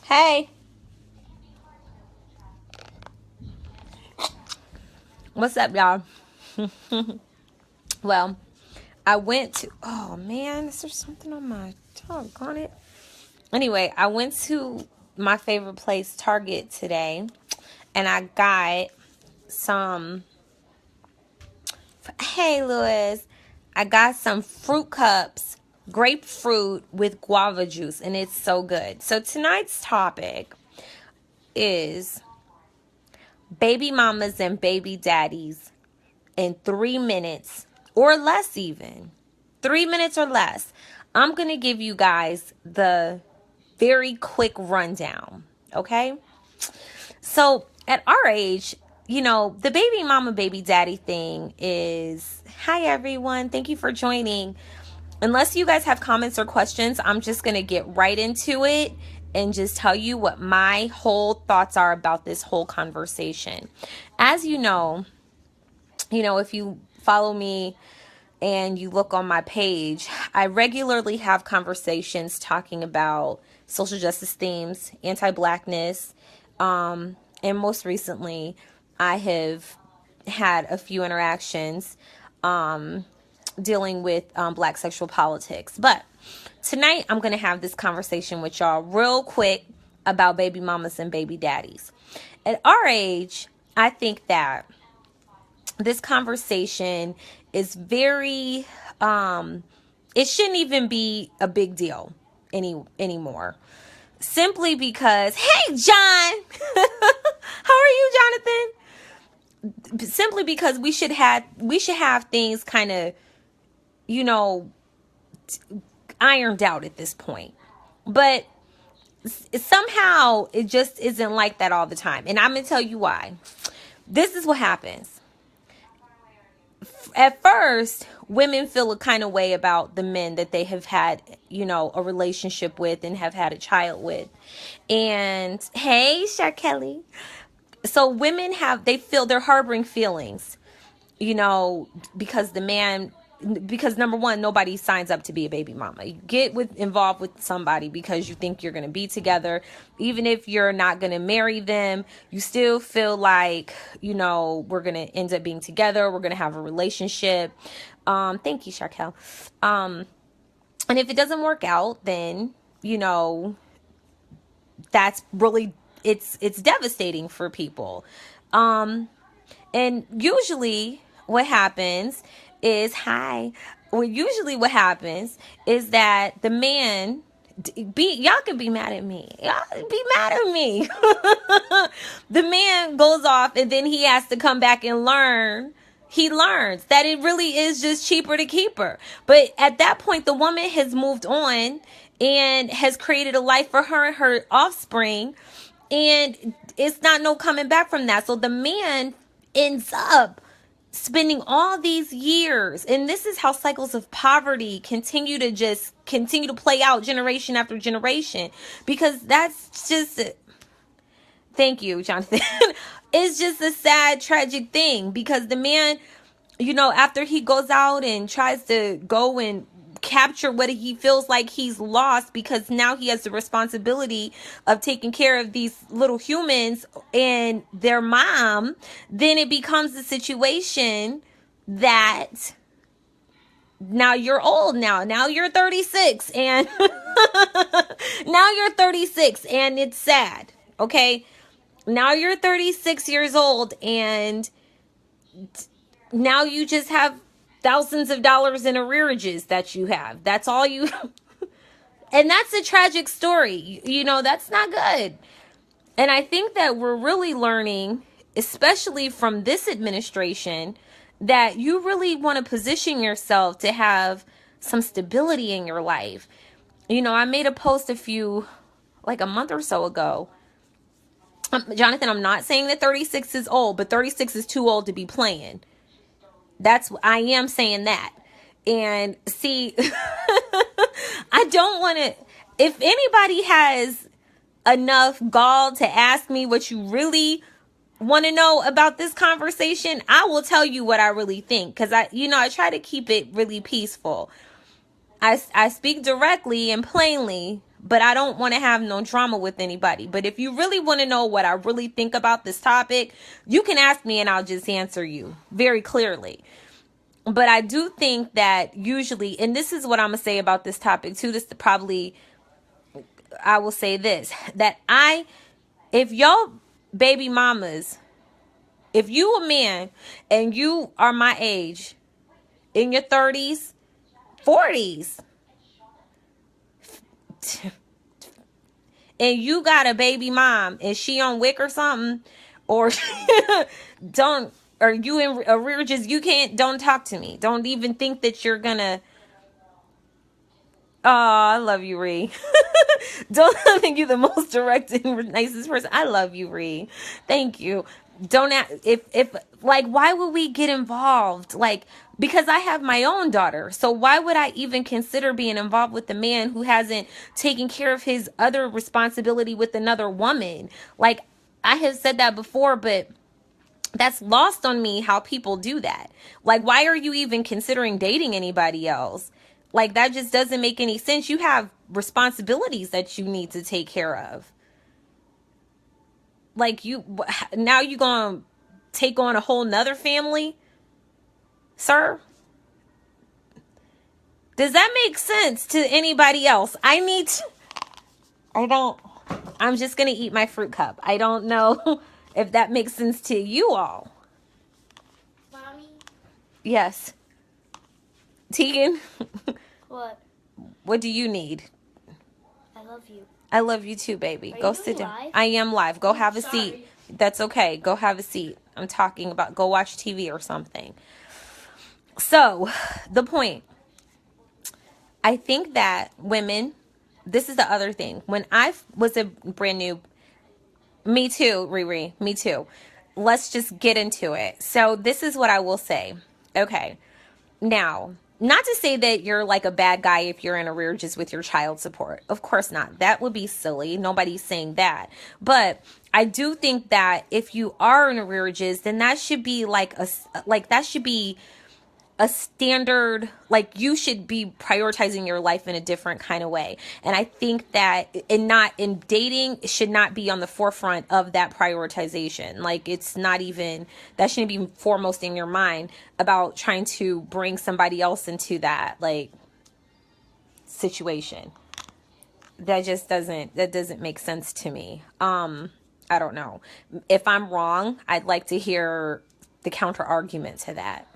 Hey, what's up, y'all? Well, I went to. Oh man, is there something on my tongue? On it. Anyway, I went to my favorite place, Target, today, and I got some. Hey, Louis, I got some fruit cups, grapefruit with guava juice, and it's so good. So tonight's topic is baby mamas and baby daddies in 3 minutes or less, even 3 minutes or less. I'm going to give you guys the very quick rundown. Okay. So at our age, the baby mama, baby daddy thing is, hi everyone. Thank you for joining. Unless you guys have comments or questions, I'm just going to get right into it and just tell you what my whole thoughts are about this whole conversation. As if you follow me and you look on my page, I regularly have conversations talking about social justice themes, anti-blackness, and most recently, I have had a few interactions dealing with black sexual politics. But tonight, I'm going to have this conversation with y'all real quick about baby mamas and baby daddies. At our age, I think that this conversation is very it shouldn't even be a big deal anymore, simply because, hey John, how are you, Jonathan? Simply because we should have things kind of ironed out at this point. But somehow it just isn't like that all the time, and I'm gonna tell you why. This is what happens. At first, women feel a kind of way about the men that they have had, a relationship with and have had a child with. And hey, Shar Kelly. So women they feel they're harboring feelings, because because number one, nobody signs up to be a baby mama. You get involved with somebody because you think you're going to be together. Even if you're not going to marry them, you still feel like, we're going to end up being together. We're going to have a relationship. Thank you, Sharkel. And if it doesn't work out, then, that's really, it's devastating for people. And usually what happens is, what happens is that the man, y'all can be mad at me. Y'all be mad at me. The man goes off and then he has to come back and learn. He learns that it really is just cheaper to keep her. But at that point, the woman has moved on and has created a life for her and her offspring. And it's not no coming back from that. So the man ends up spending all these years, and this is how cycles of poverty continue to play out generation after generation, because that's just thank you, Jonathan. It's just a sad, tragic thing, because the man, after he goes out and tries to go and capture what he feels like he's lost, because now he has the responsibility of taking care of these little humans and their mom, then it becomes a situation that now you're old, now you're 36, and now you're 36 and it's sad. Okay, now you're 36 years old and now you just have thousands of dollars in arrearages that you have. That's all you. And that's a tragic story. That's not good. And I think that we're really learning, especially from this administration, that you really want to position yourself to have some stability in your life. I made a post like a month or so ago. Jonathan, I'm not saying that 36 is old, but 36 is too old to be playing. I am saying that. And see, I don't want to, if anybody has enough gall to ask me what you really want to know about this conversation, I will tell you what I really think. Cause I try to keep it really peaceful. I speak directly and plainly but I don't want to have no drama with anybody. But if you really want to know what I really think about this topic, you can ask me and I'll just answer you very clearly. But I do think that usually, and this is what I'm going to say about this topic too, this probably, I will say this, that if y'all baby mamas, if you a man and you are my age, in your 30s, 40s, and you got a baby mom and she on WIC or something, or don't, or you in arrearages, don't talk to me. Don't even think that you're gonna, oh, I love you, Ree. Don't think you're the most direct and nicest person. I love you, Ree. Thank you. Don't if like, why would we get involved? Like, because I have my own daughter. So why would I even consider being involved with a man who hasn't taken care of his other responsibility with another woman? Like, I have said that before, but that's lost on me how people do that. Like, why are you even considering dating anybody else? Like, that just doesn't make any sense. You have responsibilities that you need to take care of. Like, now you gonna take on a whole nother family, sir? Does that make sense to anybody else? I'm just gonna eat my fruit cup. I don't know if that makes sense to you all. Mommy? Yes. Tegan? What? What do you need? I love you. I love you too, baby. Are Go you sit down. live? I am live. Go have a Sorry. seat. That's okay. Go have a seat. I'm talking about, go watch TV or something. So, the point. I think that women, this is the other thing. When I was a brand new, me too, Riri, me too. Let's just get into it. So, this is what I will say. Okay. Now, not to say that you're like a bad guy if you're in arrearages with your child support. Of course not. That would be silly. Nobody's saying that. But I do think that if you are in arrearages, then that should be that should be a standard, like, you should be prioritizing your life in a different kind of way. And I think that not in dating, it should not be on the forefront of that prioritization. Like, it's not even, that shouldn't be foremost in your mind about trying to bring somebody else into that, like, situation. That doesn't make sense to me. I don't know. If I'm wrong, I'd like to hear the counter argument to that.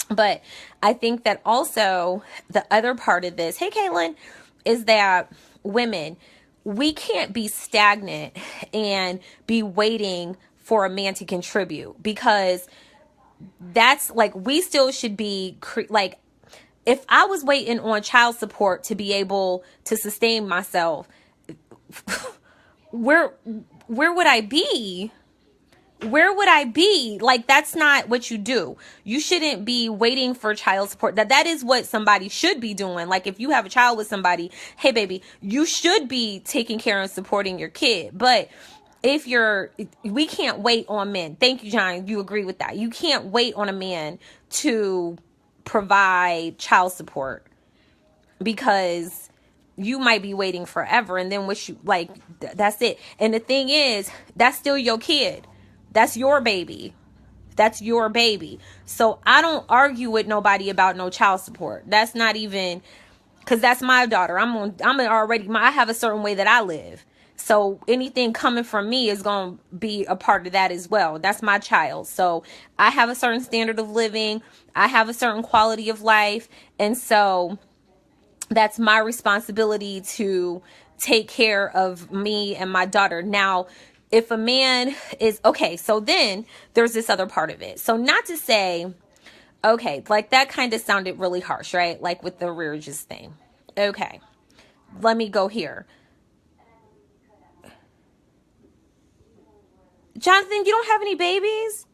But I think that also the other part of this, hey, Caitlin, is that women, we can't be stagnant and be waiting for a man to contribute, because that's like, we still should be like, if I was waiting on child support to be able to sustain myself, where would I be? Where would I be? Like, that's not what you do. You shouldn't be waiting for child support. That is what somebody should be doing. Like, if you have a child with somebody, hey, baby, you should be taking care and supporting your kid. But we can't wait on men. Thank you, John. You agree with that. You can't wait on a man to provide child support, because you might be waiting forever. And then that's it. And the thing is, that's still your kid. That's your baby. That's your baby. So I don't argue with nobody about no child support. That's not even, because that's my daughter. I have a certain way that I live. So anything coming from me is going to be a part of that as well. That's my child. So I have a certain standard of living. I have a certain quality of life. And so that's my responsibility to take care of me and my daughter. Now, if a man is, okay, so then there's this other part of it. So not to say, okay, like, that kind of sounded really harsh, right? Like with the arrearages thing. Okay, let me go here. Jonathan, you don't have any babies?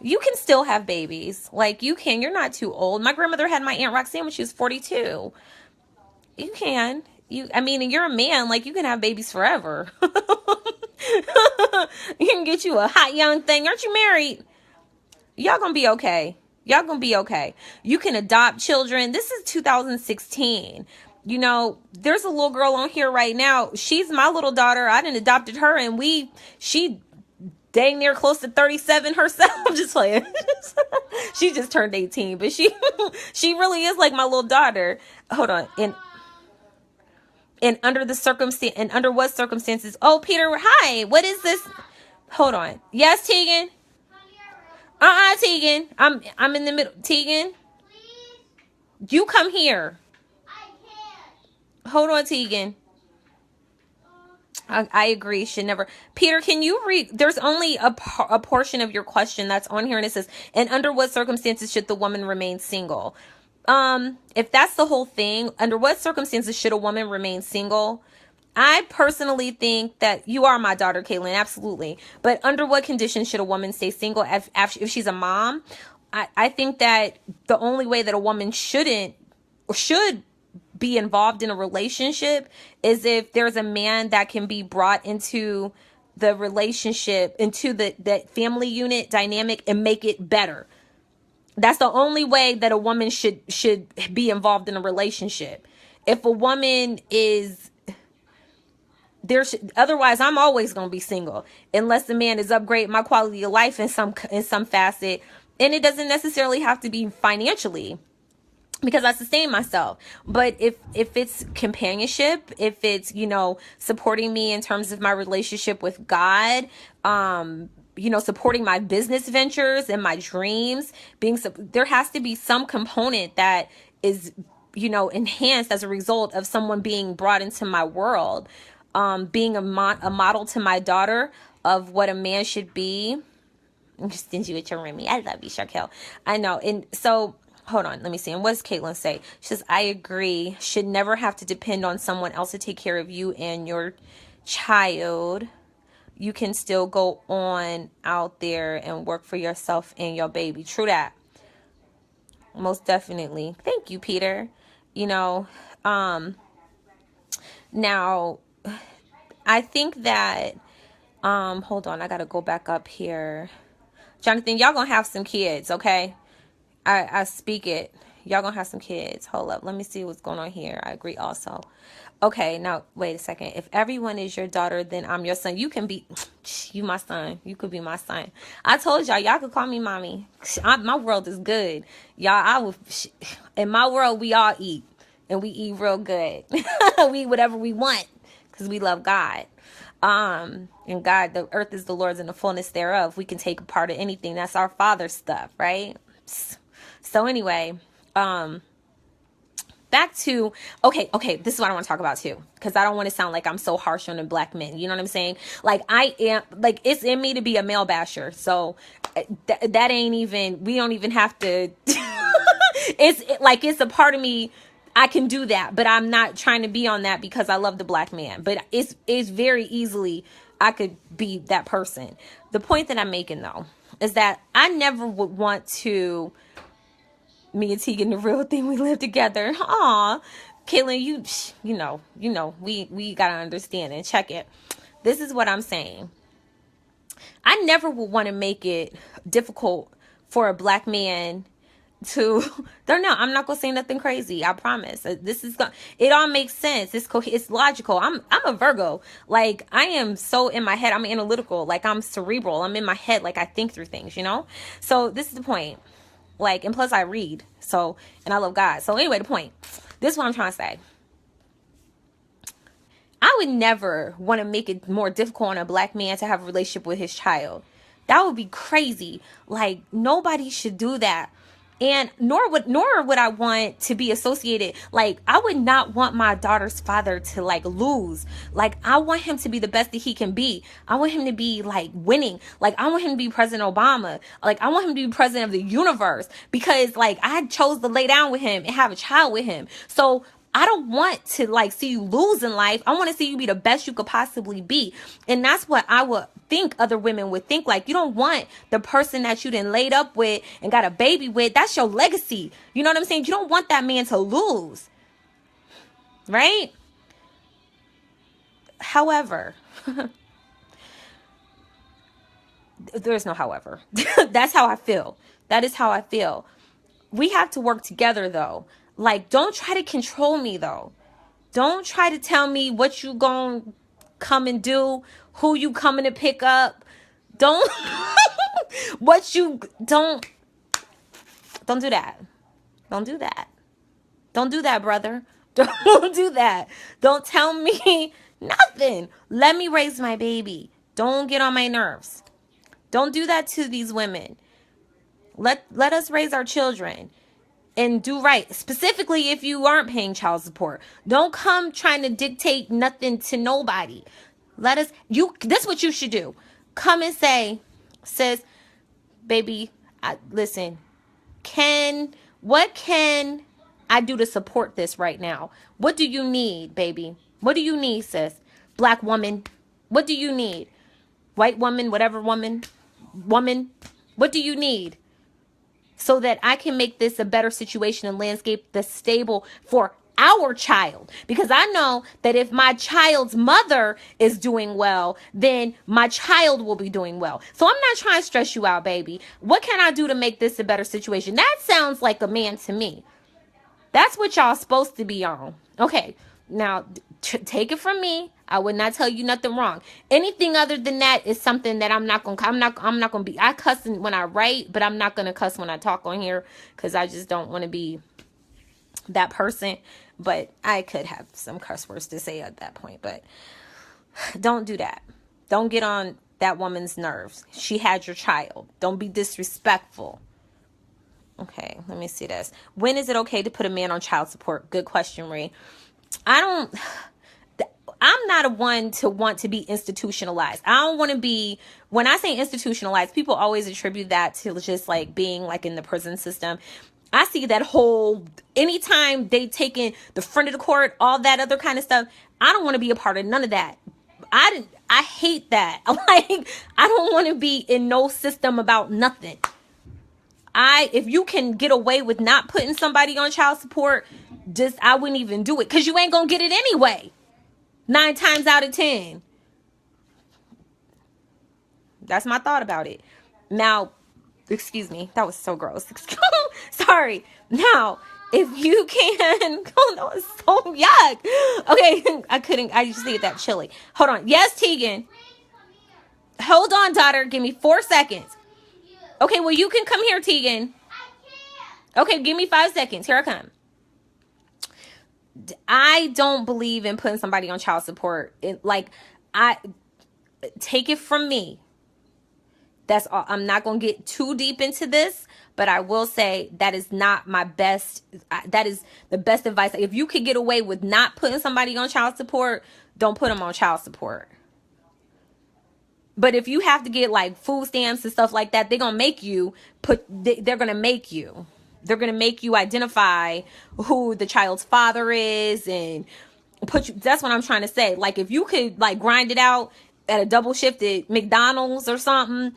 You can still have babies. Like, you can. You're not too old. My grandmother had my Aunt Roxanne when she was 42. You can. And you're a man. Like, you can have babies forever. You can get you a hot young thing. Aren't you married? Y'all gonna be okay. Y'all gonna be okay. You can adopt children. This is 2016. there's a little girl on here right now. She's my little daughter. I done adopted her, and she dang near close to 37 herself. I'm just playing. She just turned 18, but she really is like my little daughter. Hold on. And under what circumstances? Oh, Peter, hi. What is this? Hold on. Yes, Tegan. Tegan. I'm in the middle. Tegan, you come here. Hold on, Tegan. I agree. Should never. Peter, can you read? There's only a portion of your question that's on here, and it says, "And under what circumstances should the woman remain single?" If that's the whole thing, under what circumstances should a woman remain single? I personally think that you are my daughter, Caitlin, absolutely. But under what conditions should a woman stay single if she's a mom? I think that the only way that a woman should be involved in a relationship is if there's a man that can be brought into the relationship, into that family unit dynamic, and make it better. That's the only way that a woman should be involved in a relationship. If a woman is otherwise, I'm always going to be single unless the man is upgrading my quality of life in some facet, and it doesn't necessarily have to be financially, because I sustain myself. But if it's companionship, if it's, supporting me in terms of my relationship with God, supporting my business ventures and my dreams, there has to be some component that is, enhanced as a result of someone being brought into my world, being a model to my daughter of what a man should be. I'm just stingy with your Remy. I love you, Shaquille. I know. And so, hold on, let me see. And what does Caitlin say? She says, I agree. Should never have to depend on someone else to take care of you and your child. You can still go on out there and work for yourself and your baby. True that. Most definitely. Thank you, Peter. Now, I think that, hold on, I got to go back up here. Jonathan, y'all gonna have some kids, okay? I speak it. Y'all gonna have some kids. Hold up. Let me see what's going on here. I agree also. Okay, now, wait a second. If everyone is your daughter, then I'm your son. You can be, you my son. You could be my son. I told y'all could call me mommy. My world is good. In my world, we all eat. And we eat real good. We eat whatever we want. Because we love God. And God, the earth is the Lord's and the fullness thereof. We can take a part of anything. That's our Father's stuff, right? So anyway, back to, okay, this is what I want to talk about too, because I don't want to sound like I'm so harsh on the black men. You know what I'm saying? Like, I am, like, it's in me to be a male basher. So that ain't even, we don't even have to, it's a part of me. I can do that, but I'm not trying to be on that because I love the black man. But it's very easily, I could be that person. The point that I'm making though, is that I never would want to, me and Tegan, the real thing, we live together. Aw, Caitlin, we gotta understand and check it. This is what I'm saying. I never would want to make it difficult for a black man to, I'm not gonna say nothing crazy. I promise. It all makes sense. It's logical. I'm a Virgo. Like, I am so in my head. I'm analytical. Like, I'm cerebral. I'm in my head. Like, I think through things, So this is the point. Like, and plus I read. So, and I love God. So anyway, the point. This is what I'm trying to say. I would never want to make it more difficult on a black man to have a relationship with his child. That would be crazy. Like, nobody should do that. And nor would I want to be associated. Like, I would not want my daughter's father to, like, lose. Like, I want him to be the best that he can be. I want him to be, like, winning. Like, I want him to be President Obama. Like, I want him to be president of the universe. Because, like, I chose to lay down with him and have a child with him. So I don't want to, like, see you lose in life. I want to see you be the best you could possibly be. And that's what I would think other women would think. Like, you don't want the person that you done laid up with and got a baby with. That's your legacy. You know what I'm saying? You don't want that man to lose. Right? However, there's no however. That's how I feel. That is how I feel. We have to work together, though. Like, don't try to control me, though. Don't try to tell me what you gonna come and do, who you coming to pick up. Don't what you don't do that. Don't do that. Don't do that, brother. Don't do that. Don't tell me nothing. Let me raise my baby. Don't get on my nerves. Don't do that to these women. Let us raise our children and do right. Specifically if you aren't paying child support. Don't come trying to dictate nothing to nobody. This is what you should do. Come and say, sis, baby, listen, what can I do to support this right now? What do you need, baby? What do you need, sis? Black woman, what do you need? White woman, whatever woman, what do you need? So that I can make this a better situation and landscape that's stable for our child. Because I know that if my child's mother is doing well, then my child will be doing well. So I'm not trying to stress you out, baby. What can I do to make this a better situation? That sounds like a man to me. That's what y'all supposed to be on. Okay, now take it from me. I would not tell you nothing wrong. Anything other than that is something that I'm not gonna be. I cuss when I write, but I'm not gonna cuss when I talk on here because I just don't want to be that person. But I could have some curse words to say at that point. But don't do that. Don't get on that woman's nerves. She had your child. Don't be disrespectful. Okay, let me see this. When is it okay to put a man on child support? Good question, Ree. I'm not a one to want to be institutionalized. I don't want to be, when I say institutionalized, people always attribute that to just like being like in the prison system. I see that whole, anytime they taking the front of the court, all that other kind of stuff. I don't want to be a part of none of that. I hate that. Like, I don't want to be in no system about nothing. If you can get away with not putting somebody on child support, I wouldn't even do it because you ain't gonna get it anyway. 9 times out of 10. That's my thought about it. Now, excuse me, that was so gross. Sorry. Now, if you can, oh, that was so yuck. Okay, I just needed that chili. Hold on. Yes, Tegan. Hold on, daughter. Give me 4 seconds. Okay, well, you can come here, Tegan. Okay, give me 5 seconds. Here I come. I don't believe in putting somebody on child support. Take it from me. That's all. I'm not going to get too deep into this, but I will say that is not my best. That is the best advice. If you could get away with not putting somebody on child support, don't put them on child support. But if you have to get like food stamps and stuff like that, they're going to make you they're going to make you. They're going to make you identify who the child's father is and that's what I'm trying to say. Like if you could like grind it out at a double shift at McDonald's or something,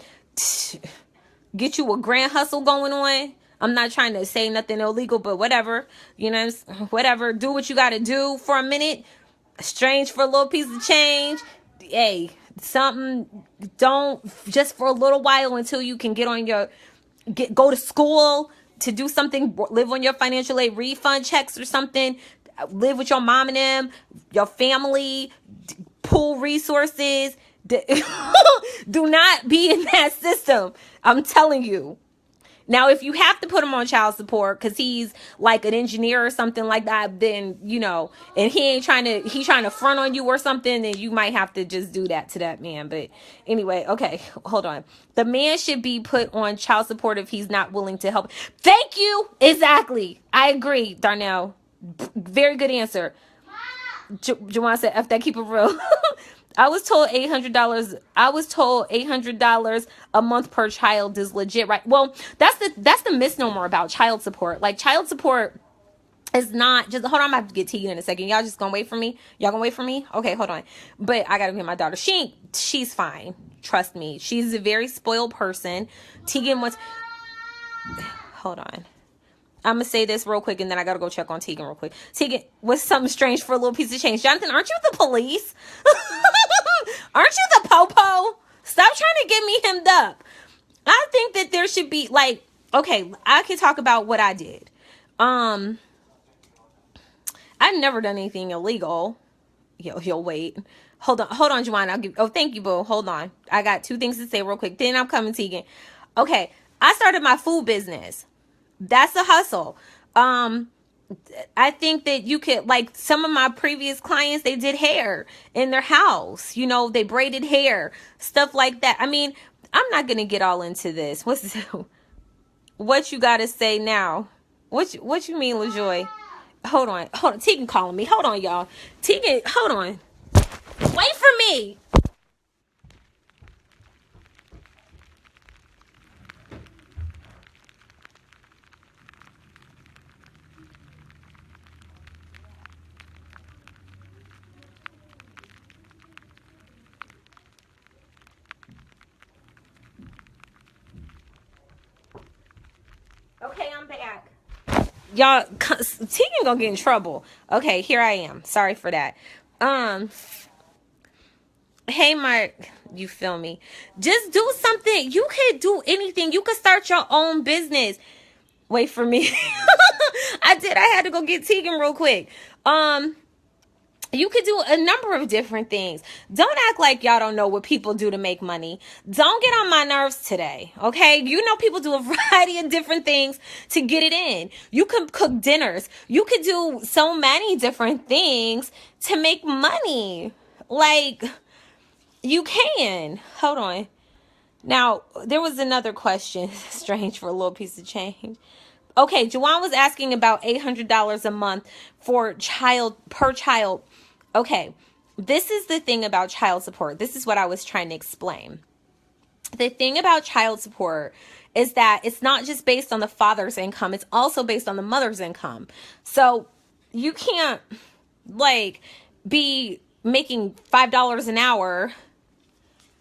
get you a grand hustle going on. I'm not trying to say nothing illegal, but whatever, whatever. Do what you got to do for a minute. Exchange for a little piece of change. Hey, something, don't, just for a little while until you can go to school to do something, live on your financial aid refund checks or something, live with your mom and them, your family, pool resources. Do not be in that system. I'm telling you. Now, if you have to put him on child support because he's like an engineer or something like that, then, and he's trying to front on you or something, then you might have to just do that to that man. But anyway, okay, hold on. The man should be put on child support if he's not willing to help. Thank you. Exactly. I agree, Darnell. Very good answer. Jawan said, F that, keep it real. I was told $800. I was told $800 a month per child is legit, right? Well, that's the misnomer about child support. Like child support is not just. Hold on, I'm about to get Tegan in a second. Y'all just gonna wait for me? Y'all gonna wait for me? Okay, hold on. But I gotta get my daughter. She's fine. Trust me. She's a very spoiled person. Tegan wants. Hold on. I'm going to say this real quick and then I got to go check on Tegan real quick. Tegan, what's something strange for a little piece of change? Jonathan, aren't you the police? Aren't you the popo? Stop trying to get me hemmed up. I think that there should be okay, I can talk about what I did. I've never done anything illegal. You'll wait. Hold on, Juwan. I'll give. Oh, thank you, boo. Hold on. I got two things to say real quick. Then I'm coming, Tegan. Okay, I started my food business. That's a hustle. I think that you could, like, some of my previous clients, they did hair in their house. You know, they braided hair, stuff like that. I mean, I'm not gonna get all into this. What you gotta say now? What you mean, LaJoy? Hold on. Tegan calling me. Hold on, y'all. Tegan, hold on. Wait for me. Okay, I'm back. Y'all, Tegan gonna get in trouble. Okay, here I am. Sorry for that. Hey, Mark, you feel me? Just do something. You could do anything. You could start your own business. Wait for me. I had to go get Tegan real quick. You could do a number of different things. Don't act like y'all don't know what people do to make money. Don't get on my nerves today, okay? You know people do a variety of different things to get it in. You can cook dinners. You could do so many different things to make money. Like, you can. Hold on. Now, there was another question. Strange for a little piece of change. Okay, Juwan was asking about $800 a month per child. Okay, this is the thing about child support. This is what I was trying to explain. The thing about child support is that it's not just based on the father's income. It's also based on the mother's income. So you can't, like, be making $5 an hour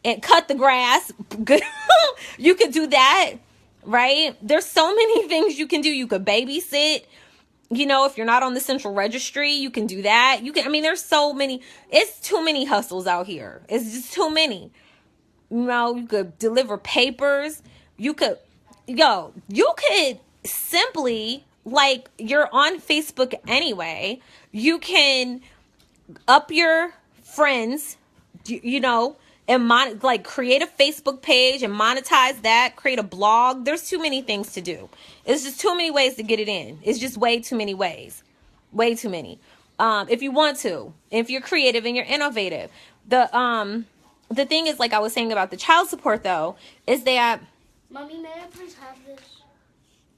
and cut the grass. You could do that, right? There's so many things you can do. You could babysit. You know, if you're not on the central registry, you can do that. There's so many. It's too many hustles out here. It's just too many. You know, you could deliver papers. You could simply, like, you're on Facebook anyway. You can up your friends, you know, and create a Facebook page and monetize that, create a blog. There's too many things to do. It's just too many ways to get it in. It's just way too many ways. Way too many. If you want to, if you're creative and you're innovative. The thing is, like I was saying about the child support though, is that Mommy, may I please have this?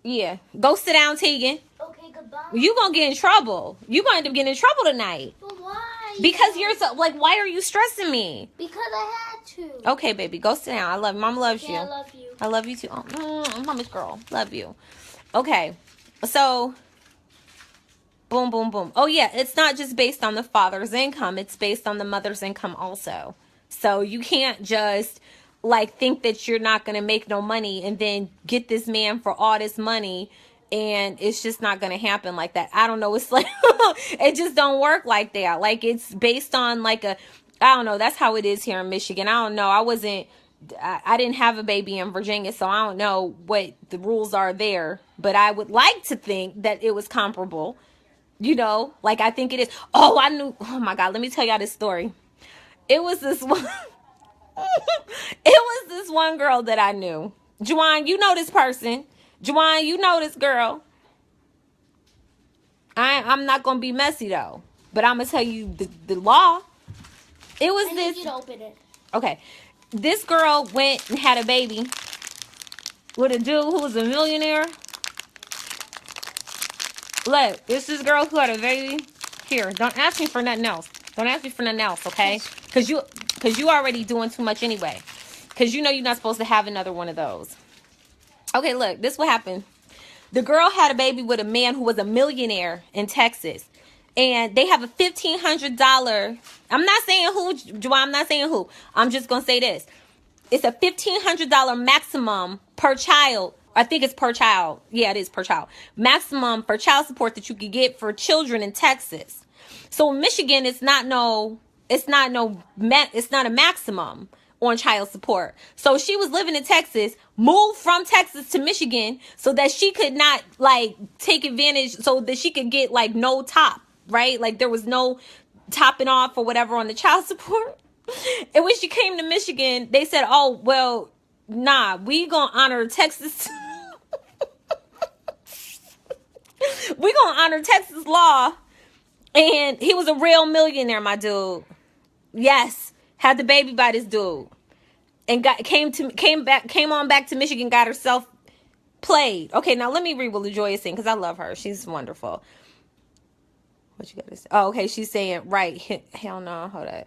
Yeah. Go sit down, Tegan. Okay, goodbye. You gonna get in trouble. You gonna end up getting in trouble tonight. But why? Because you're so, like, why are you stressing me? Because I had to. Okay, baby, go sit down. I love you. Mom loves you. I love you. I love you too. Oh, mama's girl. Love you. Okay. So, boom, boom, boom. Oh, yeah. It's not just based on the father's income. It's based on the mother's income also. So, you can't just, like, think that you're not going to make no money and then get this man for all this money. And it's just not going to happen like that. I don't know. It's like, it just don't work like that. Like, it's based on like I don't know. That's how it is here in Michigan. I don't know. I didn't have a baby in Virginia, so I don't know what the rules are there. But I would like to think that it was comparable. You know, like, I think it is. Oh, I knew. Oh my God. Let me tell y'all this story. It was this one. It was this one girl that I knew. Juwan, you know this person. Juwan, you know this girl. I'm not gonna be messy though, but I'm gonna tell you the law. It was I need you to open it. Okay, this girl went and had a baby with a dude who was a millionaire. Look, it's this girl who had a baby. Here, don't ask me for nothing else. Don't ask me for nothing else, okay? Cause you already doing too much anyway. Cause you know you're not supposed to have another one of those. Okay, look, this what happened. The girl had a baby with a man who was a millionaire in Texas. And they have a $1,500. I'm not saying who, Juwan, I'm not saying who. I'm just going to say this. It's a $1,500 maximum per child. I think it's per child. Yeah, it is per child. Maximum for child support that you could get for children in Texas. So in Michigan, it's not a maximum on child support. So she was living in Texas, moved from Texas to Michigan so that she could not, like, take advantage, so that she could get, like, no top. right? Like there was no topping off or whatever on the child support. And when she came to Michigan, they said, oh, well, nah, we gonna honor Texas. We gonna honor Texas law. And he was a real millionaire, my dude. Yes. Had the baby by this dude. And came on back to Michigan, got herself played. Okay, now let me read what LaJoy is saying, because I love her. She's wonderful. What you gotta say? Oh, okay, she's saying, right. Hell no, hold on.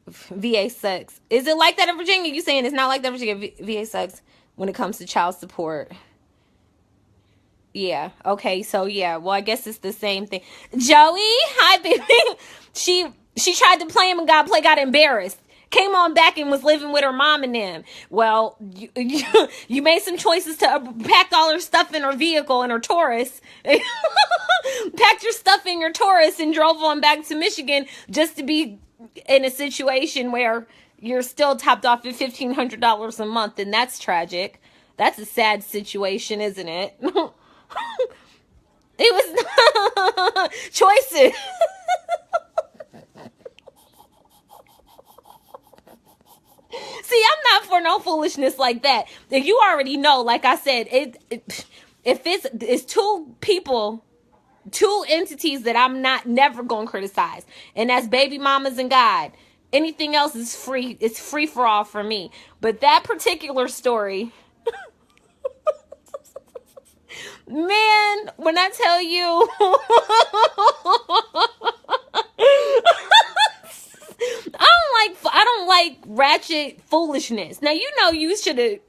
VA sucks. Is it like that in Virginia? You saying it's not like that in Virginia? VA sucks when it comes to child support. Yeah. Okay. So yeah. Well, I guess it's the same thing. Joey, hi baby. She tried to play him and got embarrassed. Came on back and was living with her mom and them. Well, you made some choices to pack all her stuff in her vehicle, in her Taurus. Packed your stuff in your Taurus and drove on back to Michigan just to be in a situation where you're still topped off at $1,500 a month, and that's tragic. That's a sad situation, isn't it? It was choices. See, I'm not for no foolishness like that. You already know, like I said, if it's two people, two entities that I'm never gonna criticize, and that's baby mamas and God. Anything else is free. It's free for all for me. But that particular story, man, when I tell you, I don't like ratchet foolishness. Now, you know, you should have.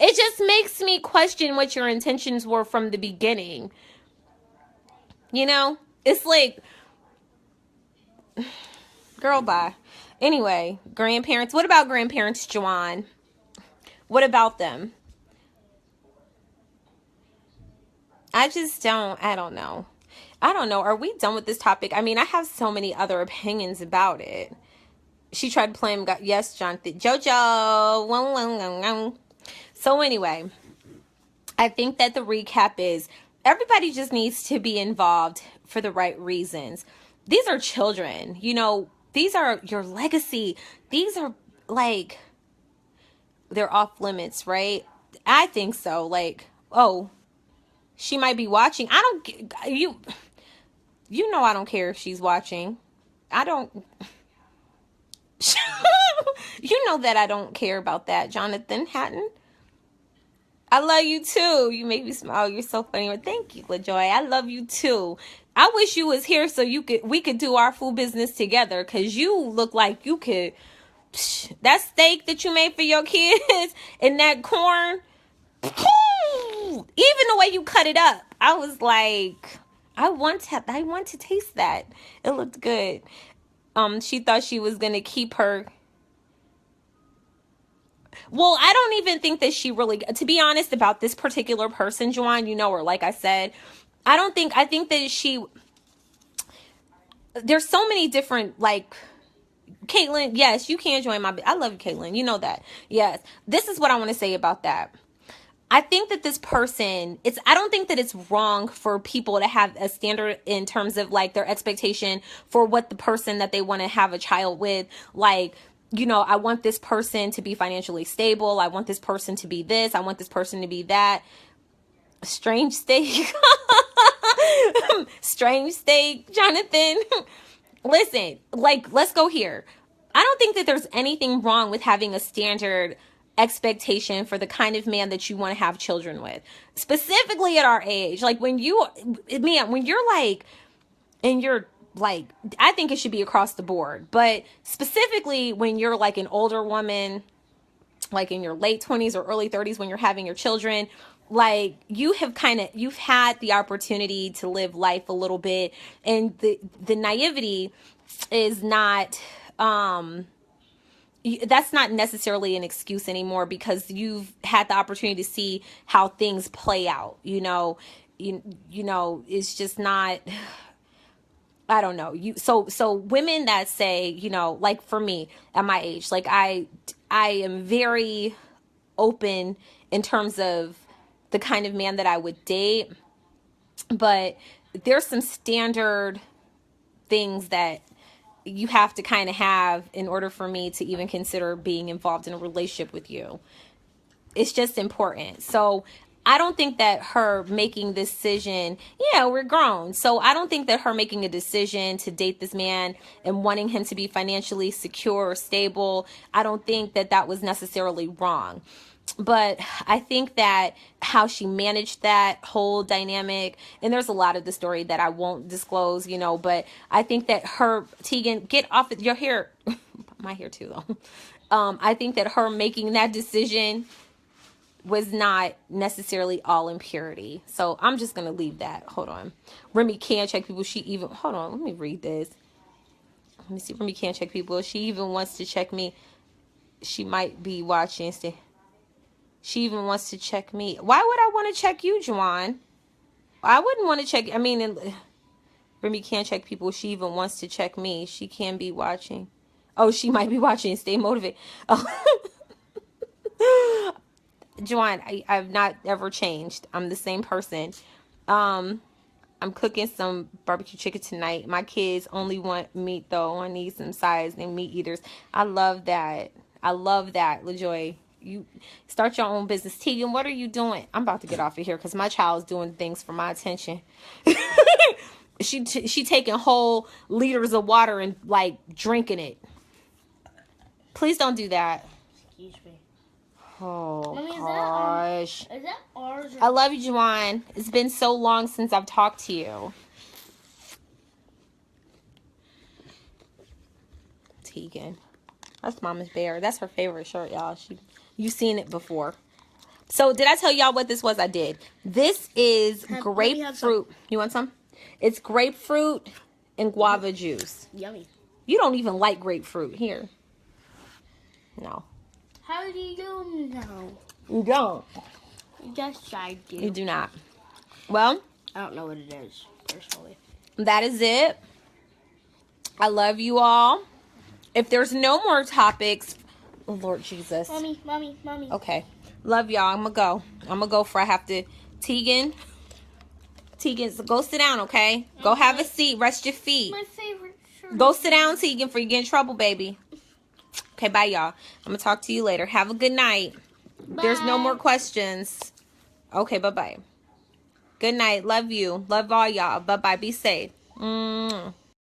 It just makes me question what your intentions were from the beginning. You know, it's like, girl, bye. Anyway, grandparents. What about grandparents, Juwan? What about them? I don't know. Are we done with this topic? I mean, I have so many other opinions about it. She tried to play him. Yes, Jonathan. Jojo. So anyway, I think that the recap is everybody just needs to be involved for the right reasons. These are children. You know, these are your legacy. These are like, they're off limits, right? I think so. Like, oh, she might be watching. You know I don't care if she's watching. I don't. You know that I don't care about that, Jonathan Hatton. I love you too. You make me smile. You're so funny. Thank you, LaJoy. I love you too. I wish you was here so we could do our food business together, because you look like you could. That steak that you made for your kids and that corn, even the way you cut it up, I was like, I want to taste that. It looked good. She thought she was gonna keep her. Well, I don't even think that she really, to be honest about this particular person, Juwan, you know her, like I said, I think that there's so many different, like, Caitlin, yes, you can join I love you, Caitlin, you know that. Yes, this is what I want to say about that. I think that this person, I don't think that it's wrong for people to have a standard in terms of like their expectation for what the person that they want to have a child with. Like, you know, I want this person to be financially stable. I want this person to be this. I want this person to be that. Strange steak. Strange steak, Jonathan. Listen, like, let's go here. I don't think that there's anything wrong with having a standard expectation for the kind of man that you want to have children with, specifically at our age. Like when you're like, and you're like, I think it should be across the board, but specifically when you're like an older woman, like in your late 20s or early 30s, when you're having your children, like you've had the opportunity to live life a little bit, and the naivety is not, that's not necessarily an excuse anymore, because you've had the opportunity to see how things play out. You know, it's just not, I don't know. So women that say, you know, like for me at my age, like I am very open in terms of the kind of man that I would date. But there's some standard things that you have to kind of have in order for me to even consider being involved in a relationship with you. It's just important. So I don't think that her making this decision, yeah, we're grown. So I don't think that her making a decision to date this man and wanting him to be financially secure or stable, I don't think that that was necessarily wrong. But I think that how she managed that whole dynamic, and there's a lot of the story that I won't disclose, but I think that her, Tegan, get off your hair, my hair too, though. I think that her making that decision was not necessarily all in purity. So I'm just going to leave that. Hold on. Remy can check people. Hold on, let me read this. Let me see. Remy can check people. She even wants to check me. She might be watching. She even wants to check me. Why would I want to check you, Juwan? I wouldn't want to check. Remy can't check people. She even wants to check me. She can be watching. Oh, she might be watching. Stay motivated. Oh. Juwan, I've not ever changed. I'm the same person. I'm cooking some barbecue chicken tonight. My kids only want meat, though. I need some sides and meat eaters. I love that. LaJoy. You start your own business. Tegan, what are you doing? I'm about to get off of here because my child's doing things for my attention. She taking whole liters of water and drinking it. Please don't do that. Excuse me. Oh, Mommy, gosh. Is that ours? I love you, Juwan. It's been so long since I've talked to you. Tegan. That's Mama's bear. That's her favorite shirt, y'all. You've seen it before. So, did I tell y'all what this was? I did. This is grapefruit. You want some? It's grapefruit and guava juice. Yummy. You don't even like grapefruit. Here. No. How do you know? You don't. Yes, I do. You do not. Well, I don't know what it is, personally. That is it. I love you all. If there's no more topics, oh Lord Jesus. Mommy. Okay. Love y'all. I'm going to go for I have to. Tegan, so go sit down, okay? Go have a seat. Rest your feet. My favorite shirt. Go sit down, Tegan, before you get in trouble, baby. Okay, bye, y'all. I'm going to talk to you later. Have a good night. Bye. There's no more questions. Okay, bye-bye. Good night. Love you. Love all y'all. Bye-bye. Be safe.